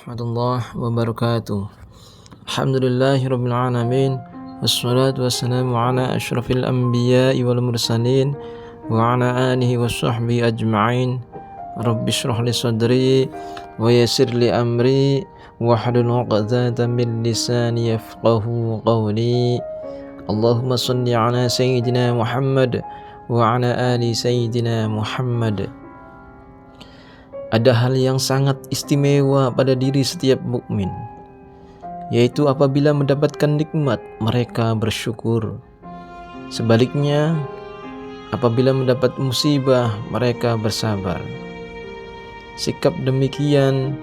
warahmatullahi wabarakatuh. Alhamdulillahirabbil alamin. Wassalatu wassalamu ala asyrafil anbiya'i wal mursalin wa ala alihi washabbihi ajma'in. Rabbi shrah li sadri wa yassir li amri wahlul 'uqdatam min lisani yafqahu qawli. Allahumma shalli ala sayyidina Muhammad wa ala ali sayyidina Muhammad. Ada hal yang sangat istimewa pada diri setiap mukmin, yaitu apabila mendapatkan nikmat mereka bersyukur. Sebaliknya, apabila mendapat musibah mereka bersabar. Sikap demikian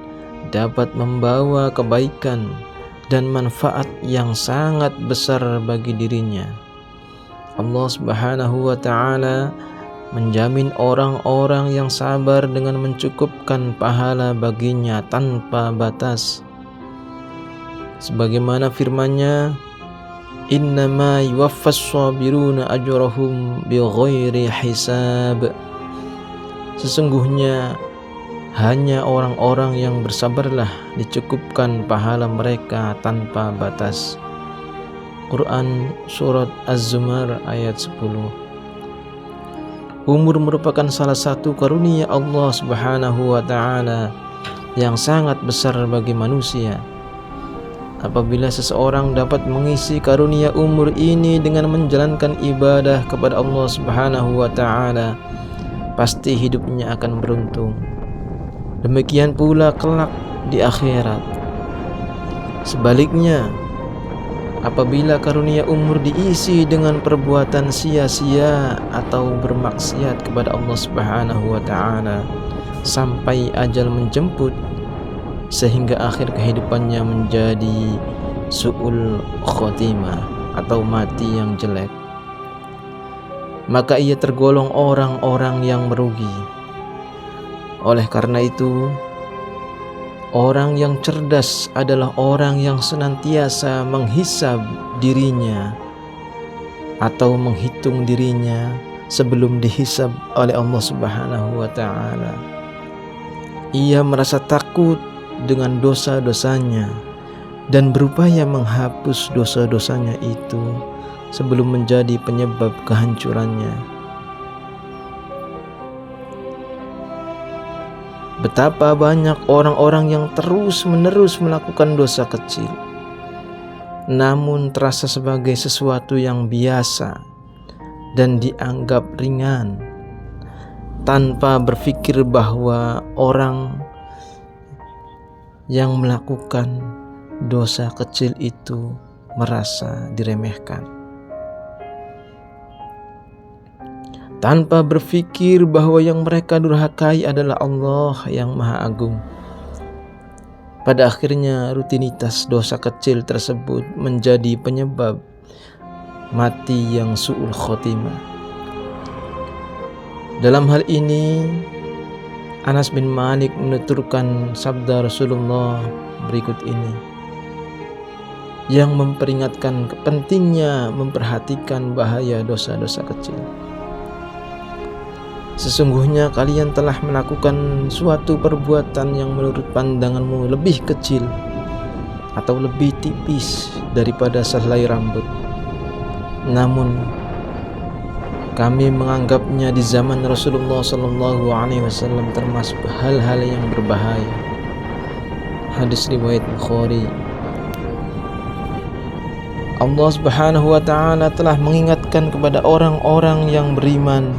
dapat membawa kebaikan dan manfaat yang sangat besar bagi dirinya. Allah Subhanahu wa ta'ala menjamin orang-orang yang sabar dengan mencukupkan pahala baginya tanpa batas. Sebagaimana firman-Nya, "Innama yuwaffas shabiruna ajrahum bighairi hisab." Sesungguhnya hanya orang-orang yang bersabarlah dicukupkan pahala mereka tanpa batas. Quran Surat Az-Zumar ayat 10. Umur merupakan salah satu karunia Allah Subhanahu wa ta'ala yang sangat besar bagi manusia. Apabila seseorang dapat mengisi karunia umur ini dengan menjalankan ibadah kepada Allah Subhanahu wa ta'ala, pasti hidupnya akan beruntung. Demikian pula kelak di akhirat. Sebaliknya, apabila karunia umur diisi dengan perbuatan sia-sia atau bermaksiat kepada Allah Subhanahu wa ta'ala sampai ajal menjemput, sehingga akhir kehidupannya menjadi su'ul khotimah atau mati yang jelek, maka ia tergolong orang-orang yang merugi. Oleh karena itu, orang yang cerdas adalah orang yang senantiasa menghisab dirinya atau menghitung dirinya sebelum dihisab oleh Allah Subhanahu wa ta'ala. Ia merasa takut dengan dosa-dosanya dan berupaya menghapus dosa-dosanya itu sebelum menjadi penyebab kehancurannya. Betapa banyak orang-orang yang terus-menerus melakukan dosa kecil, namun terasa sebagai sesuatu yang biasa dan dianggap ringan, tanpa berpikir bahwa orang yang melakukan dosa kecil itu merasa diremehkan. Tanpa berpikir bahwa yang mereka durhakai adalah Allah yang Maha Agung. Pada akhirnya rutinitas dosa kecil tersebut menjadi penyebab mati yang su'ul khotimah. Dalam hal ini, Anas bin Malik menuturkan sabda Rasulullah berikut ini, yang memperingatkan pentingnya memperhatikan bahaya dosa-dosa kecil. Sesungguhnya kalian telah melakukan suatu perbuatan yang menurut pandanganmu lebih kecil atau lebih tipis daripada sehelai rambut, namun kami menganggapnya di zaman Rasulullah SAW termasuk hal-hal yang berbahaya. Hadis riwayat Bukhari. Allah Subhanahu wa ta'ala telah mengingatkan kepada orang-orang yang beriman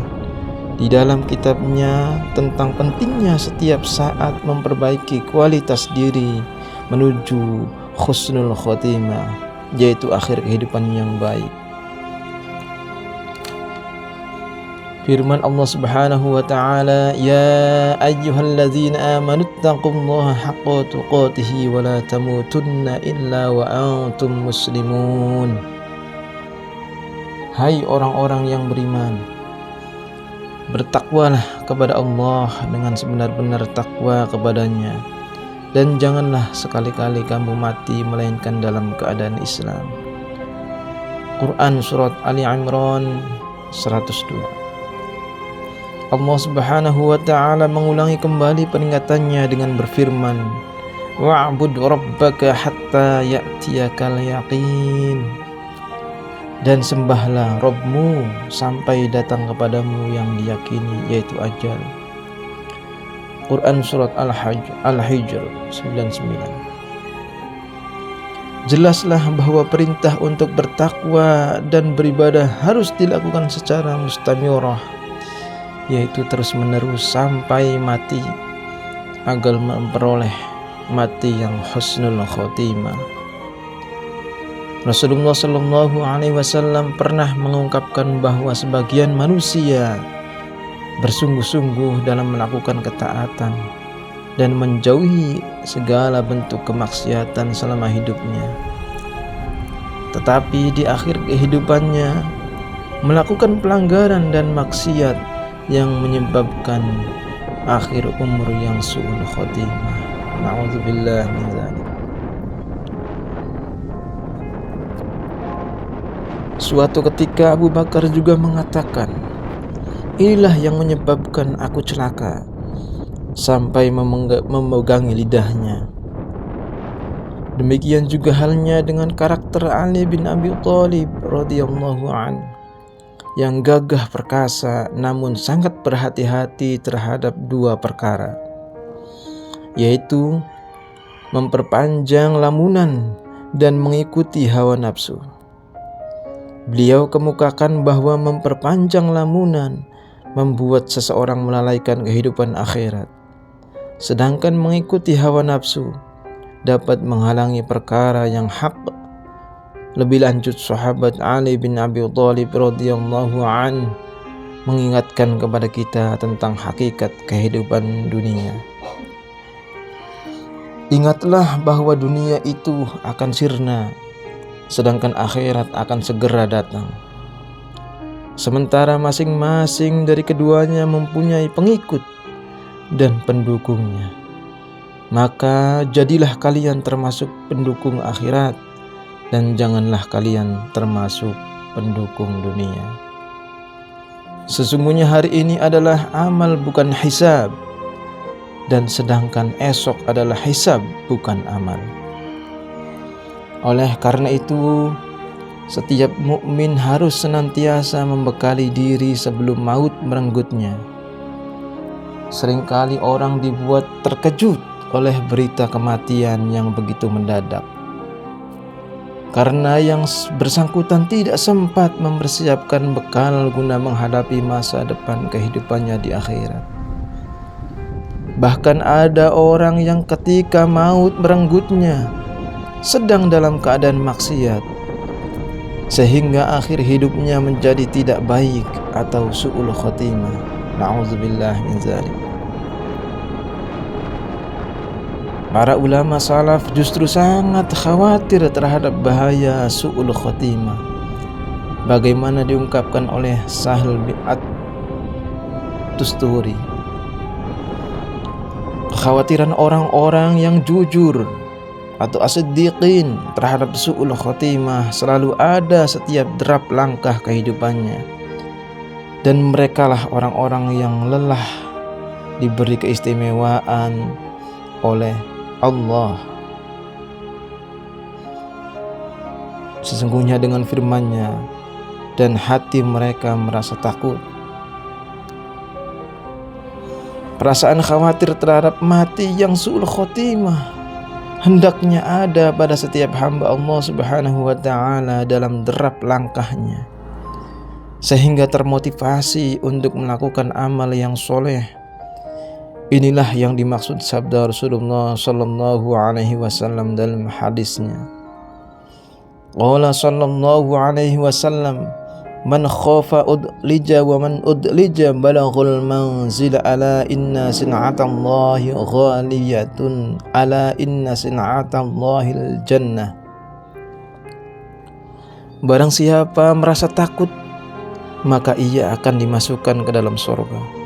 di dalam kitabnya tentang pentingnya setiap saat memperbaiki kualitas diri menuju husnul khotimah, yaitu akhir kehidupan yang baik. Firman Allah Subhanahu wa ta'ala, "Ya ayyuhalladzina amanu taqullaha haqqa tuqatih wa la tamutunna illa wa antum muslimun." Hai orang-orang yang beriman, bertakwalah kepada Allah dengan sebenar-benar takwa kepadanya, dan janganlah sekali-kali kamu mati melainkan dalam keadaan Islam. Quran Surat Ali Imran 102. Allah Subhanahu wa ta'ala mengulangi kembali peringatannya dengan berfirman, wa'bud rabbaka hatta ya'tiyakal yaqin. Dan sembahlah Rabbmu sampai datang kepadamu yang diyakini, yaitu ajal. Quran Surat Al-Hijr 99. Jelaslah bahwa perintah untuk bertakwa dan beribadah harus dilakukan secara mustamirah, yaitu terus menerus sampai mati, agar memperoleh mati yang husnul khotimah. Rasulullah Shallallahu Alaihi Wasallam pernah mengungkapkan bahwa sebagian manusia bersungguh-sungguh dalam melakukan ketaatan dan menjauhi segala bentuk kemaksiatan selama hidupnya, tetapi di akhir kehidupannya melakukan pelanggaran dan maksiat yang menyebabkan akhir umur yang su'ul khotimah. Na'udzubillah min dzalik. Suatu ketika Abu Bakar juga mengatakan, inilah yang menyebabkan aku celaka, sampai memegangi lidahnya. Demikian juga halnya dengan karakter Ali bin Abi Thalib radhiyallahu an, yang gagah perkasa namun sangat berhati-hati terhadap dua perkara, yaitu memperpanjang lamunan dan mengikuti hawa nafsu. Beliau kemukakan bahwa memperpanjang lamunan membuat seseorang melalaikan kehidupan akhirat, sedangkan mengikuti hawa nafsu dapat menghalangi perkara yang hak. Lebih lanjut, sahabat Ali bin Abi Thalib radhiyallahu an mengingatkan kepada kita tentang hakikat kehidupan dunia. Ingatlah bahwa dunia itu akan sirna, sedangkan akhirat akan segera datang. Sementara masing-masing dari keduanya mempunyai pengikut dan pendukungnya. Maka jadilah kalian termasuk pendukung akhirat, dan janganlah kalian termasuk pendukung dunia. Sesungguhnya hari ini adalah amal bukan hisab, dan sedangkan esok adalah hisab bukan amal. Oleh karena itu, setiap mukmin harus senantiasa membekali diri sebelum maut merenggutnya. Seringkali orang dibuat terkejut oleh berita kematian yang begitu mendadak, karena yang bersangkutan tidak sempat mempersiapkan bekal guna menghadapi masa depan kehidupannya di akhirat. Bahkan ada orang yang ketika maut merenggutnya sedang dalam keadaan maksiat, sehingga akhir hidupnya menjadi tidak baik atau su'ul khotimah. Na'udzubillah min dzalik. Para ulama salaf justru sangat khawatir terhadap bahaya su'ul khotimah, bagaimana diungkapkan oleh Sahal bin At-Tusturi. Kekhawatiran orang-orang yang jujur atau as-siddiqin terhadap su'ul khotimah selalu ada setiap derap langkah kehidupannya, dan merekalah orang-orang yang lelah diberi keistimewaan oleh Allah. Sesungguhnya dengan firman-Nya, dan hati mereka merasa takut. Perasaan khawatir terhadap mati yang su'ul khotimah hendaknya ada pada setiap hamba Allah Subhanahu wa ta'ala dalam derap langkahnya, sehingga termotivasi untuk melakukan amal yang soleh. Inilah yang dimaksud sabda Rasulullah Sallallahu Alaihi Wasallam dalam hadisnya. Qala Sallallahu Alaihi Wasallam, man khafa udlija wa man udlija balaghul manzil, ala inna sin'atallahi ghaliyatun, ala inna sin'atallahil jannah. Barang siapa merasa takut, maka ia akan dimasukkan ke dalam surga.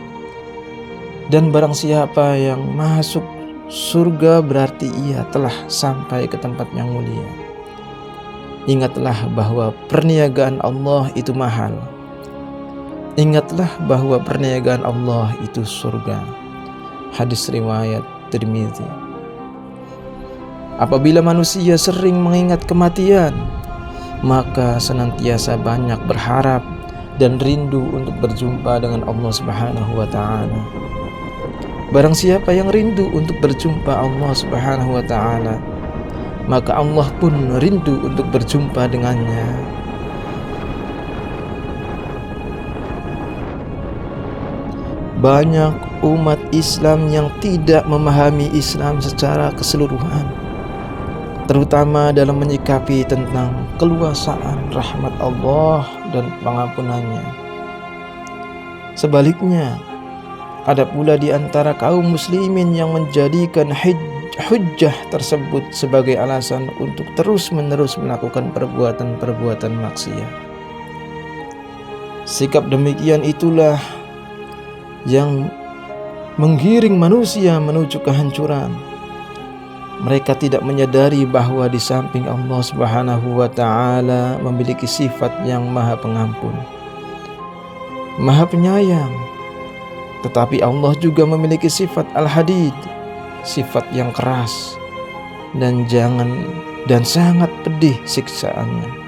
Dan barang siapa yang masuk surga, berarti ia telah sampai ke tempat yang mulia. Ingatlah bahwa perniagaan Allah itu mahal. Ingatlah bahwa perniagaan Allah itu surga. Hadis riwayat Tirmizi. Apabila manusia sering mengingat kematian, maka senantiasa banyak berharap dan rindu untuk berjumpa dengan Allah Subhanahu wa ta'ala. Barang siapa yang rindu untuk berjumpa Allah Subhanahu wa ta'ala, maka Allah pun rindu untuk berjumpa dengannya. Banyak umat Islam yang tidak memahami Islam secara keseluruhan, terutama dalam menyikapi tentang keluasaan rahmat Allah dan pengampunannya. Sebaliknya, ada pula di antara kaum muslimin yang menjadikan hujjah tersebut sebagai alasan untuk terus-menerus melakukan perbuatan-perbuatan maksiat. Sikap demikian itulah yang menggiring manusia menuju kehancuran. Mereka tidak menyadari bahwa di samping Allah Subhanahu wa ta'ala memiliki sifat yang maha pengampun, maha penyayang, tetapi Allah juga memiliki sifat al-hadid, sifat yang keras dan sangat pedih siksaannya.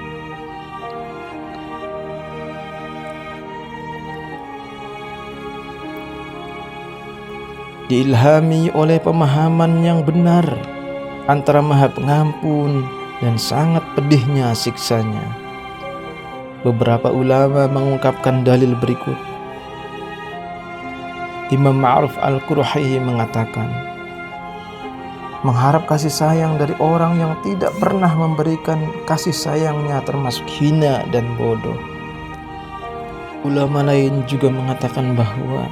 Diilhami oleh pemahaman yang benar antara maha pengampun dan sangat pedihnya siksanya, beberapa ulama mengungkapkan dalil berikut. Imam Ma'ruf Al-Qurhi mengatakan, mengharap kasih sayang dari orang yang tidak pernah memberikan kasih sayangnya termasuk hina dan bodoh. Ulama lain juga mengatakan bahwa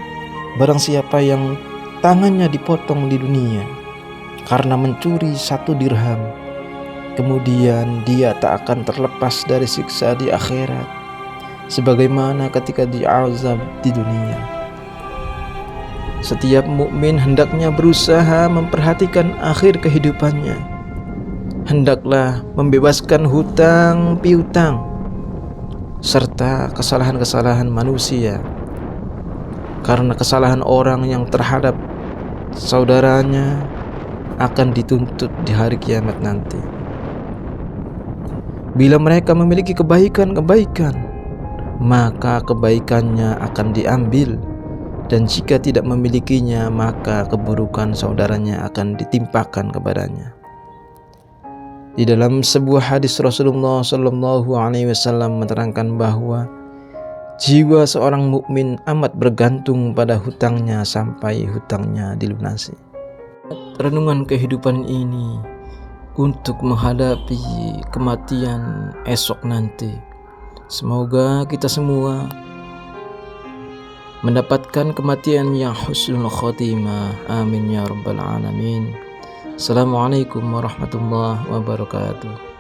barang siapa yang tangannya dipotong di dunia karena mencuri 1 dirham, kemudian dia tak akan terlepas dari siksa di akhirat sebagaimana ketika diazab di dunia. Setiap mukmin hendaknya berusaha memperhatikan akhir kehidupannya. Hendaklah membebaskan hutang piutang serta kesalahan-kesalahan manusia, karena kesalahan orang yang terhadap saudaranya akan dituntut di hari kiamat nanti. Bila mereka memiliki kebaikan-kebaikan, maka kebaikannya akan diambil, dan jika tidak memilikinya, maka keburukan saudaranya akan ditimpakan kepadanya. Di dalam sebuah hadis Rasulullah SAW menerangkan bahwa jiwa seorang mukmin amat bergantung pada hutangnya sampai hutangnya dilunasi. Renungan kehidupan ini untuk menghadapi kematian esok nanti. Semoga kita semua mendapatkan kematian yang husnul khotimah. Amin ya rabbal alamin. Assalamualaikum warahmatullahi wabarakatuh.